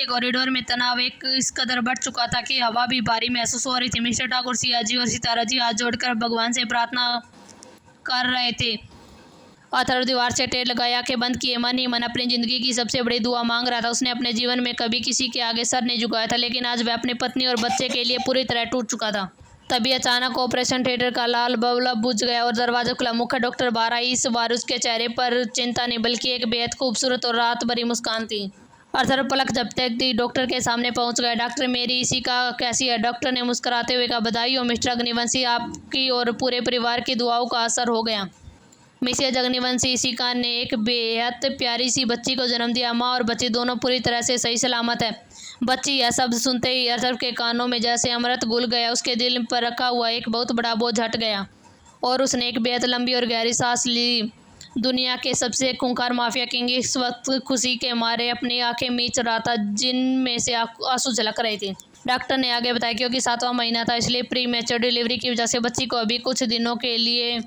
के कॉरिडोर में तनाव एक इस कदर बढ़ चुका था कि हवा भी भारी महसूस हो रही थी। मिस्टर ठाकुर, सिया जी और सितारा जी हाथ जोड़कर भगवान से प्रार्थना कर रहे थे। अथर्व दीवार से टेर लगाया, आंखें बंद किए मन ही मन अपनी जिंदगी की सबसे बड़ी दुआ मांग रहा था। उसने अपने जीवन में कभी किसी के आगे सर नहीं झुकाया था, लेकिन आज वह अपनी पत्नी और बच्चे के लिए पूरी तरह टूट चुका था। तभी अचानक ऑपरेशन थिएटर का लाल बल्ब बुझ गया और दरवाजा खुला। मुख्य डॉक्टर बाहर आई। इस बार उसके चेहरे पर चिंता नहीं बल्कि एक बेहद खूबसूरत और राहत भरी मुस्कान थी। अर्थर पलक झपकते ही डॉक्टर के सामने पहुंच गए। डॉक्टर, मेरी इसी का कैसी है? डॉक्टर ने मुस्कुराते हुए कहा, बधाई हो मिस्टर अग्निवंशी, आपकी और पूरे परिवार की दुआओं का असर हो गया। मिसेज अग्निवंशी, इशिका ने एक बेहद प्यारी सी बच्ची को जन्म दिया। माँ और बच्ची दोनों पूरी तरह से सही सलामत है। बच्ची यह शब्द सुनते ही अर्थर के कानों में जैसे अमृत घुल गया। उसके दिल पर रखा हुआ एक बहुत बड़ा बोझ हट गया और उसने एक बेहद लंबी और गहरी सांस ली। दुनिया के सबसे खूंखार माफिया किंग इस वक्त खुशी के मारे अपनी आंखें मीच रहा था, जिनमें से आंसू झलक रहे थे। डॉक्टर ने आगे बताया, क्योंकि 7वां महीना था इसलिए प्री मैच्योर डिलीवरी की वजह से बच्ची को अभी कुछ दिनों के लिए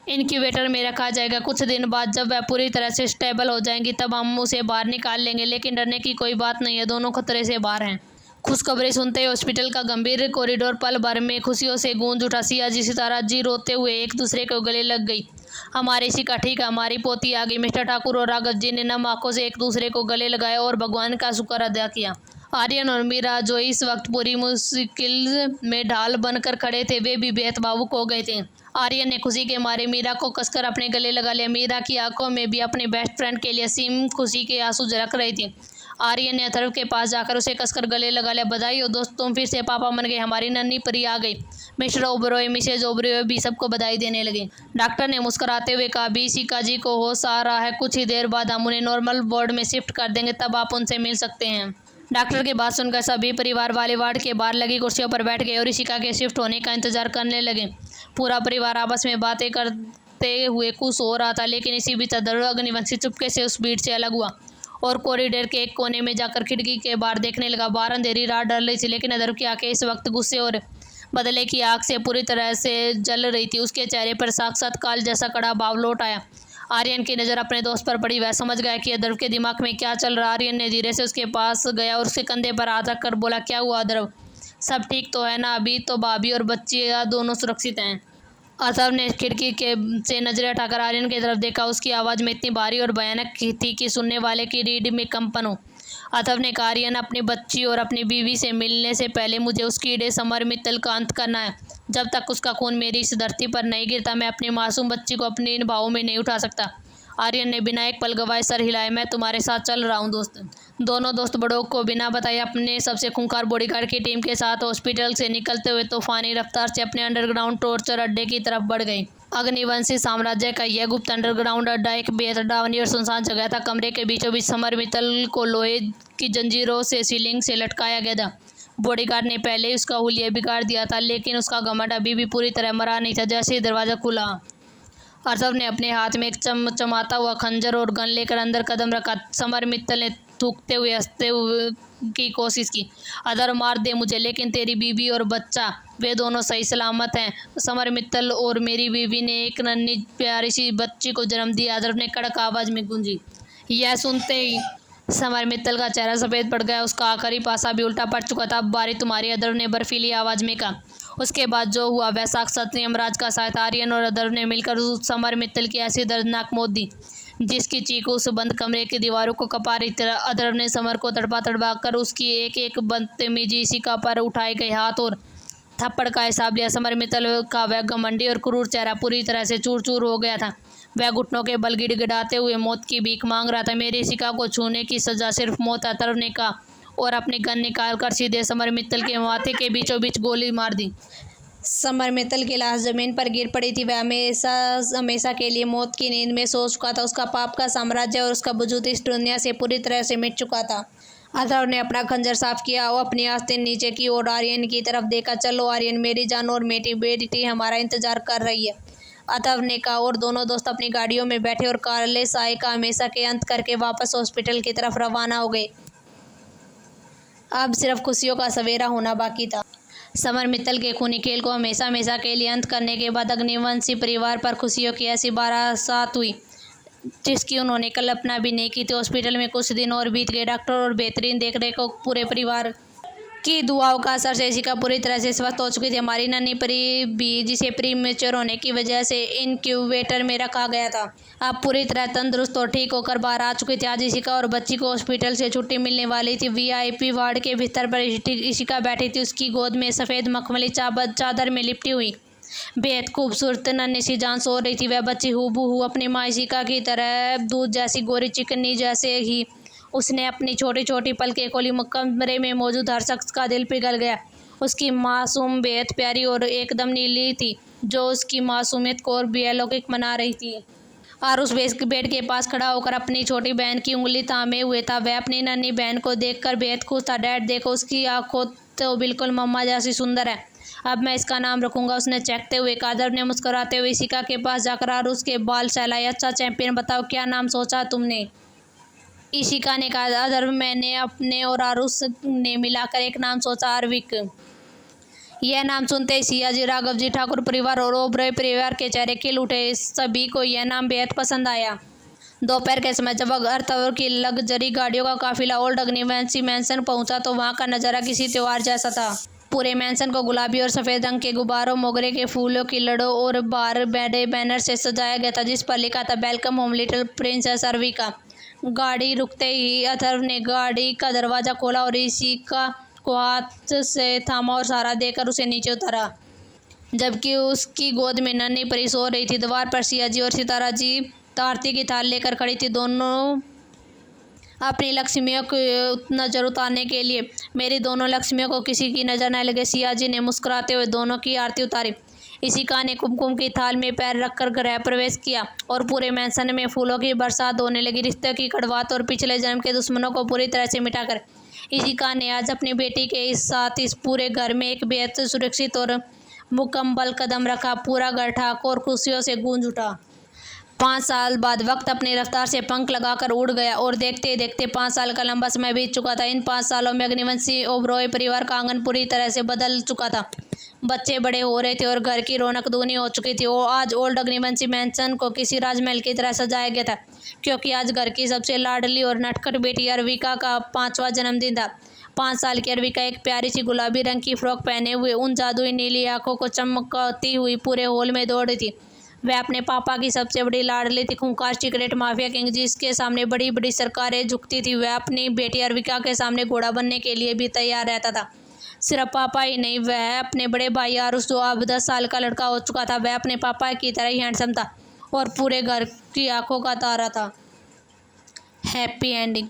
इनक्यूबेटर में रखा जाएगा। कुछ दिन बाद जब वह पूरी तरह से स्टेबल हो जाएंगी तब हम उसे बाहर निकाल लेंगे, लेकिन डरने की कोई बात नहीं है, दोनों खतरे से बाहर हैं। खुशखबरी सुनते ही हॉस्पिटल का गंभीर कॉरिडोर पल भर में खुशियों से गूंज उठा। सिया जी, सितारा जी रोते हुए एक दूसरे को गले लग गई। हमारी इशिका ठीक है, हमारी पोती आ गई। मिस्टर ठाकुर और राघव जी ने नम आंखों से एक दूसरे को गले लगाया और भगवान का शुक्र अदा किया। आर्यन और मीरा, जो इस वक्त पूरी मुश्किल में ढाल बनकर खड़े थे, वे भी बेहद भावुक हो गए थे। आर्यन ने खुशी के मारे मीरा को कसकर अपने गले लगा लिया। मीरा की आंखों में भी अपने बेस्ट फ्रेंड के लिए असीम खुशी के आंसू झलक रहे थे। आर्यन ने अथर्व के पास जाकर उसे कसकर गले लगा लिया। बधाई हो दोस्त, तुम फिर से पापा बन गए, हमारी नन्ही परी आ गई। मिस्टर ओबरॉय, मिसेज ओबरॉय भी सबको बधाई देने लगे। डॉक्टर ने मुस्कुराते हुए कहा, अभी इशिका जी को होश आ रहा है, कुछ ही देर बाद हम उन्हें नॉर्मल वार्ड में शिफ्ट कर देंगे, तब आप उनसे मिल सकते हैं। डॉक्टर की बात सुनकर सभी परिवार वाले वार्ड के बाहर लगी कुर्सियों पर बैठ गए और इशिका के शिफ्ट होने का इंतजार करने लगे। पूरा परिवार आपस में बातें करते हुए खुश हो रहा था, लेकिन इसी बीच अग्निवंशी चुपके से उस भीड़ से अलग हुआ और कॉरिडोर के एक कोने में जाकर खिड़की के बाहर देखने लगा। बाहर अंधेरी रात डल रही थी, लेकिन अदर की आंखें इस वक्त गुस्से और बदले की आग से पूरी तरह से जल रही थी। उसके चेहरे पर साक्षात काल जैसा कड़ा भाव लौट आया। आर्यन की नज़र अपने दोस्त पर पड़ी। वह समझ गया कि अदर्व के दिमाग में क्या चल रहा। आर्यन ने धीरे से उसके पास गया और उसके कंधे पर हाथ रखकर बोला, क्या हुआ अदर्व, सब ठीक तो है ना? अभी तो भाभी और बच्ची दोनों सुरक्षित हैं। अथर्व ने खिड़की के से नजरें हटाकर आर्यन की तरफ देखा। उसकी आवाज़ में इतनी भारी और भयानक थी कि सुनने वाले की रीढ़ में कंपन हो। अथर्व ने कहा, आर्यन, अपनी बच्ची और अपनी बीवी से मिलने से पहले मुझे उस कीड़े समर मित्तल का अंत करना है। जब तक उसका खून मेरी इस धरती पर नहीं गिरता, मैं अपनी मासूम बच्ची को अपने इन भावों में नहीं उठा सकता। आर्यन ने बिना एक पल गवाए सर हिलाया। मैं तुम्हारे साथ चल रहा हूँ दोस्त। दोनों दोस्त बड़ों को बिना बताए अपने सबसे खूंखार बॉडीगार्ड की टीम के साथ हॉस्पिटल से निकलते हुए तूफानी रफ्तार से अपने अंडरग्राउंड टॉर्चर अड्डे की तरफ बढ़ गए। अग्निवंशी साम्राज्य का यह गुप्त अंडरग्राउंड अड्डा एक बेहद डरावनी और सुनसान जगह था। कमरे के बीचों बीच समर मित्तल को लोहे की जंजीरों से सीलिंग से लटकाया गया था। बॉडीगार्ड ने पहले ही उसका हुलिया बिगाड़ दिया था, लेकिन उसका घमंड अभी भी पूरी तरह मरा नहीं था। जैसे ही दरवाज़ा खुला, अर्थव ने अपने हाथ में एक चमचमाता हुआ खंजर और गन लेकर अंदर कदम रखा। समर मित्तल ने थूकते हुए हंसते हुए की कोशिश की। अदर, मार दे मुझे, लेकिन तेरी बीवी और बच्चा, वे दोनों सही सलामत हैं। समर मित्तल और मेरी बीवी ने एक नन्ही प्यारी सी बच्ची को जन्म दिया, अदर ने कड़क आवाज़ में गूंजी। यह सुनते ही समर मित्तल का चेहरा सफ़ेद पड़ गया। उसका आखिरी पासा भी उल्टा पड़ चुका था। अब बारी तुम्हारी, अदर ने बर्फीली आवाज़ में कहा। उसके बाद जो हुआ वह साक्षात यमराज का साथ। आर्यन और अदर ने मिलकर उस समर मित्तल की ऐसी दर्दनाक मौत दी जिसकी चीख उस बंद कमरे की दीवारों को कपा रही थी। अदर ने समर को तड़पा तड़पा कर उसकी एक एक बदतमीजी इशिका पर उठाए गए हाथ और थप्पड़ का हिसाब लिया। समर मित्तल का वह घमंडी और क्रूर चेहरा पूरी तरह से चूर चूर हो गया था। वह घुटनों के बल गिड़गिड़ाते हुए मौत की भीख मांग रहा था। मेरी इशिका को छूने की सजा सिर्फ मौत, अथर्व ने कहा और अपनी गन निकालकर सीधे समर मित्तल के माथे के बीचों बीच गोली मार दी। समर मित्तल की लाश जमीन पर गिर पड़ी थी। वह हमेशा के लिए मौत की नींद में सो चुका था। उसका पाप का साम्राज्य और उसका वजूद इस दुनिया से पूरी तरह से मिट चुका था। अथर्व ने अपना खंजर साफ किया और अपनी आस्तीन नीचे की और आर्यन की तरफ देखा। चलो आर्यन, मेरी जान और मेरी बेटी हमारा इंतजार कर रही है, अथर्व ने कहा और दोनों दोस्त अपनी गाड़ियों में बैठे और काले साए का हमेशा के अंत करके वापस हॉस्पिटल की तरफ रवाना हो गए। अब सिर्फ खुशियों का सवेरा होना बाकी था। समर मित्तल के खूनी खेल को हमेशा के लिए अंत करने के बाद अग्निवंशी परिवार पर खुशियों की ऐसी बारात हुई जिसकी उन्होंने कल्पना भी नहीं की थी। हॉस्पिटल में कुछ दिन और बीत गए। डॉक्टर और बेहतरीन देखरेख को पूरे परिवार की दुआओं का असर से इशिका पूरी तरह से स्वस्थ हो चुकी थी। हमारी नन्ही परी भी, जिसे प्रीमेच्योर होने की वजह से इनक्यूबेटर में रखा गया था, अब पूरी तरह तंदुरुस्त और ठीक होकर बाहर आ चुकी थी। आज इशिका और बच्ची को हॉस्पिटल से छुट्टी मिलने वाली थी। वीआईपी वार्ड के बिस्तर पर इशिका बैठी थी। उसकी गोद में सफ़ेद मखमली चादर में लिपटी हुई बेहद खूबसूरत नन्ही सी जान सो रही थी। वह बच्ची हूबहू अपनी माँ इशिका की तरह दूध जैसी गोरी चिकनी जैसे ही उसने अपनी छोटी छोटी पलकें खोली। कमरे में मौजूद हर शख्स का दिल पिघल गया। उसकी मासूम बेहद प्यारी और एकदम नीली थी, जो उसकी मासूमियत को और भी अलौकिक बना रही थी। और उस बेड के पास खड़ा होकर अपनी छोटी बहन की उंगली थामे हुए था। वह अपनी नन्ही बहन को देखकर बेहद खुश था। डैड देखो, उसकी आंखों तो बिल्कुल मम्मा जैसी सुंदर है। अब मैं इसका नाम रखूंगा, उसने चहकते हुए कादर ने मुस्कुराते हुए इशिका के पास जाकर और उसके बाल सहलाए। अच्छा चैंपियन, बताओ क्या नाम सोचा तुमने? इशिका ने कहा, अदर मैंने अपने और आरुष ने मिलाकर एक नाम सोचा, आर्विक। यह नाम सुनते ही सियाजी, राघव जी, ठाकुर परिवार और ओबरॉय परिवार के चेहरे खिल उठे। सभी को यह नाम बेहद पसंद आया। दोपहर के समय जब अर्थवर की लग्जरी गाड़ियों का काफिला ओल्ड अग्निवेंसी मैंसन पहुंचा तो वहां का नजारा किसी त्योहार जैसा था। पूरे मैंसन को गुलाबी और सफ़ेद रंग के गुब्बारों, मोगरे के फूलों की लड़ों और बाहर बड़े बैनर से सजाया गया था, जिस पर लिखा था, वेलकम होम लिटिल प्रिंसेस अर्विका। गाड़ी रुकते ही अथर्व ने गाड़ी का दरवाज़ा खोला और इशिका को हाथ से थामा और सहारा देकर उसे नीचे उतारा, जबकि उसकी गोद में नन्ही परी सो रही थी। द्वार पर सियाजी और सितारा जी आरती की थाल लेकर खड़ी थी, दोनों अपनी लक्ष्मियों को नज़र उतारने के लिए। मेरी दोनों लक्ष्मियों को किसी की नज़र न लगे, सियाजी ने मुस्कुराते हुए दोनों की आरती उतारी। इशिका ने कुमकुम की थाल में पैर रखकर गृह प्रवेश किया और पूरे मैंसन में फूलों की बरसात होने लगी। रिश्ते की कड़वाहट और पिछले जन्म के दुश्मनों को पूरी तरह से मिटाकर इशिका ने आज अपनी बेटी के साथ इस पूरे घर में एक बेहद सुरक्षित और मुकम्मल कदम रखा। पूरा घर ठाकुर और खुशियों से गूंज उठा। 5 साल बाद वक्त अपनी रफ्तार से पंख लगाकर उड़ गया और देखते ही देखते 5 साल का लंबा समय बीत चुका था। इन 5 सालों में अग्निवंशी ओबरॉय परिवार का आंगन पूरी तरह से बदल चुका था। बच्चे बड़े हो रहे थे और घर की रौनक दूनी हो चुकी थी। वो आज ओल्ड अग्निवंशी मैंसन को किसी राजमहल की तरह सजाया गया था, क्योंकि आज घर की सबसे लाडली और नटखट बेटी अर्विका का 5वां जन्मदिन था। 5 साल की अर्विका एक प्यारी सी गुलाबी रंग की फ्रॉक पहने हुए उन जादुई नीली आंखों को चमकती हुई पूरे हॉल में दौड़ रही थी। वह अपने पापा की सबसे बड़ी लाडली थी, खूंखार सिगरेट माफिया किंग, जिसके सामने बड़ी बड़ी सरकारें झुकती थी। वह अपनी बेटी अर्विका के सामने घोड़ा बनने के लिए भी तैयार रहता था। सिर्फ पापा ही नहीं, वह अपने बड़े भाई आरुष, जो अब 10 साल का लड़का हो चुका था, वह अपने पापा की तरह ही हैंडसम था और पूरे घर की आंखों का तारा था। Happy ending.